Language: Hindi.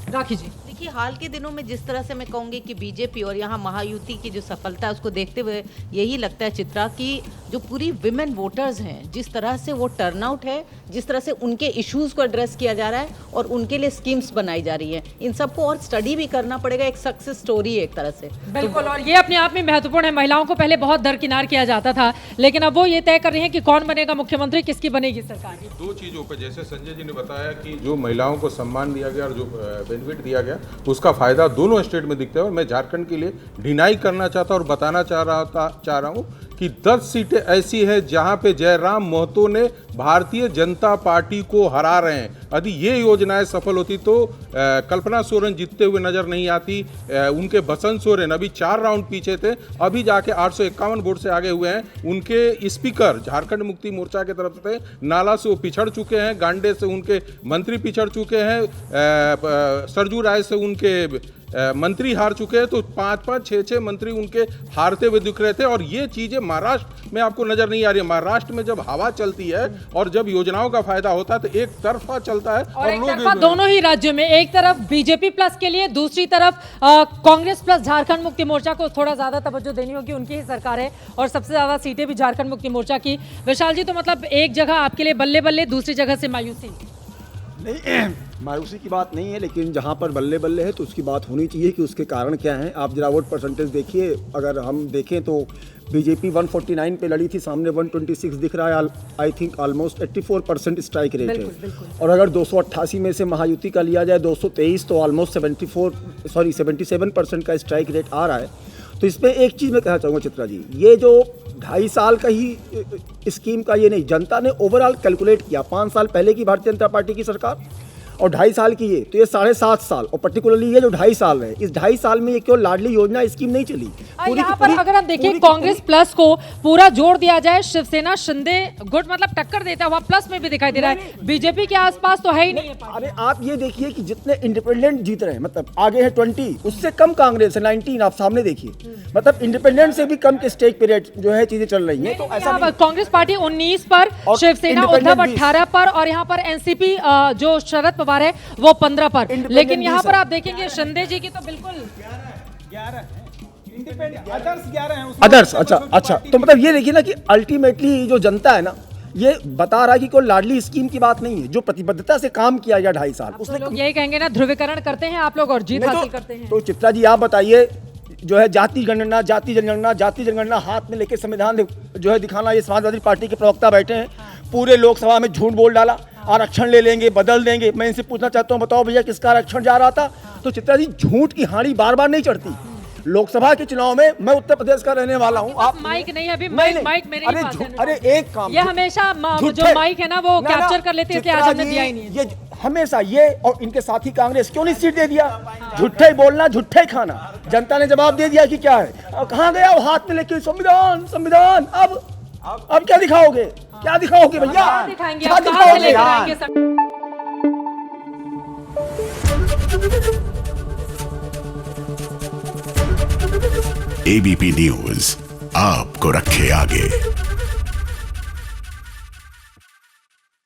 राखी जी, देखिए, हाल के दिनों में जिस तरह से मैं कहूँगी कि बीजेपी और यहाँ महायुति की जो सफलता है उसको देखते हुए यही लगता है चित्रा कि जो पूरी विमेन वोटर्स हैं, जिस तरह से वो टर्नआउट है, जिस तरह से उनके इश्यूज़ को एड्रेस किया जा रहा है और उनके लिए स्कीम्स बनाई जा रही हैं, इन सबको और स्टडी भी करना पड़ेगा। एक सक्सेस स्टोरी है एक तरह से। बिल्कुल। और ये अपने आप में महत्वपूर्ण है। महिलाओं को पहले बहुत दरकिनार किया जाता था, लेकिन अब वो ये तय कर रही हैं कि कौन बनेगा मुख्यमंत्री, किसकी बनेगी सरकार। दो चीज़ों पर, जैसे संजय जी ने बताया कि जो महिलाओं को सम्मान दिया गया और जो बेनिफिट दिया गया उसका फायदा दोनों स्टेट में दिखता है। और मैं झारखंड के लिए डिनाई करना चाहता और बताना चाह रहा हूँ कि 10 सीटें ऐसी हैं जहां पे जयराम महतो ने भारतीय जनता पार्टी को हरा रहे हैं। यदि ये योजनाएं सफल होती तो कल्पना सोरेन जीतते हुए नजर नहीं आती। उनके बसंत सोरेन अभी 4 राउंड पीछे थे, अभी जाके 851 वोट से आगे हुए हैं। उनके स्पीकर झारखंड मुक्ति मोर्चा की तरफ से नाला से वो पिछड़ चुके हैं, गांडे से उनके मंत्री पिछड़ चुके हैं, सरजू राय से उनके मंत्री हार चुके हैं। तो 5-5, 6-6 मंत्री उनके हारते हुए दिख रहे थे। और ये चीजें महाराष्ट्र में आपको नजर नहीं आ रही है। महाराष्ट्र में जब हवा चलती है और जब योजनाओं का फायदा होता है तो एक तरफा चलता है और एक तरफा दोनों ही राज्यों में, एक तरफ बीजेपी प्लस के लिए, दूसरी तरफ कांग्रेस प्लस झारखंड मुक्ति मोर्चा को थोड़ा ज्यादा तवज्जो देनी होगी। उनकी ही सरकार है और सबसे ज्यादा सीटें भी झारखंड मुक्ति मोर्चा की। विशाल जी, तो मतलब एक जगह आपके लिए बल्ले बल्ले, दूसरी जगह से मायूसी। नहीं, मायूसी की बात नहीं है, लेकिन जहाँ पर बल्ले बल्ले है तो उसकी बात होनी चाहिए कि उसके कारण क्या हैं। आप जरा वोट परसेंटेज देखिए। अगर हम देखें तो बीजेपी 149 पे लड़ी थी, सामने 126 दिख रहा है। I think almost 84% strike rate है। और अगर 288 में से महायुति का लिया जाए 223, तो ऑलमोस्ट 77% का स्ट्राइक रेट आ रहा है। तो इस पर एक चीज़ मैं कहना चाहूँगा चित्रा जी, ये जो 2.5 साल का ही स्कीम का ये नहीं, जनता ने ओवरऑल कैलकुलेट किया। 5 साल पहले की भारतीय जनता पार्टी की सरकार और 2.5 साल की ये, तो ये 7.5 साल। और पर्टिकुलरली ये जो 2.5 साल है, इस 2.5 साल में ये केवल लाडली योजना स्कीम नहीं चली। यहाँ पर अगर हम देखें कांग्रेस प्लस को पूरा जोड़ दिया जाए, शिवसेना शिंदे गुट मतलब टक्कर देता हुआ प्लस में भी दिखाई दे रहा है। बीजेपी के आसपास तो है ही नहीं है। अरे आप ये देखिए कि जितने इंडिपेंडेंट जीत रहे हैं, मतलब आगे है 20, उससे कम कांग्रेस है 19। आप सामने देखिए, मतलब इंडिपेंडेंट से भी कम के स्टेक पे रेट जो है चीजें चल रही है। तो ऐसा कांग्रेस पार्टी 19 पर, शिवसेना उद्धव 18 पर और यहाँ पर एनसीपी जो शरद पवार है वो 15 पर। लेकिन यहाँ पर आप देखेंगे शिंदे जी की तो बिल्कुल 11 अदर्स 11 हैं। अदर्स, अच्छा। तो मतलब ये देखिए ना कि अल्टीमेटली जो जनता है ना, ये बता रहा है कि कोई लाडली स्कीम की बात नहीं है। जो प्रतिबद्धता से काम किया गया 2.5 साल, उसने लोग यही कहेंगे ना, ध्रुवीकरण करते हैं आप लोग और जीत हासिल करते हैं। तो चित्रा जी आप बताइए, जो है जाति जनगणना हाथ में लेके संविधान जो है दिखाना, ये समाजवादी पार्टी के प्रवक्ता बैठे हैं, पूरे लोकसभा में झूठ बोल डाला, आरक्षण ले लेंगे, बदल देंगे। मैं इनसे पूछना चाहता हूँ, बताओ भैया किसका आरक्षण जा रहा था? तो चित्रा जी, झूठ की हांडी बार बार नहीं चढ़ती। लोकसभा के चुनाव में, मैं उत्तर प्रदेश का रहने वाला हूँ। आप माइक नहीं है अभी, माइक मेरे ही पास है। अरे एक काम, ये हमेशा जो माइक है ना वो कैप्चर कर लेते हैं, इसलिए आज हमने दिया ही नहीं है। ये हमेशा ये और इनके साथी कांग्रेस क्यों नहीं सीट दे दिया? झूठे बोलना, झूठे खाना। जनता ने जवाब दे दिया कि क्या है, कहाँ गया वो हाथ में लेके संविधान। अब क्या दिखाओगे? क्या दिखाओगे भैया? क्या दिखाओगे? एबीपी न्यूज आपको रखे आगे।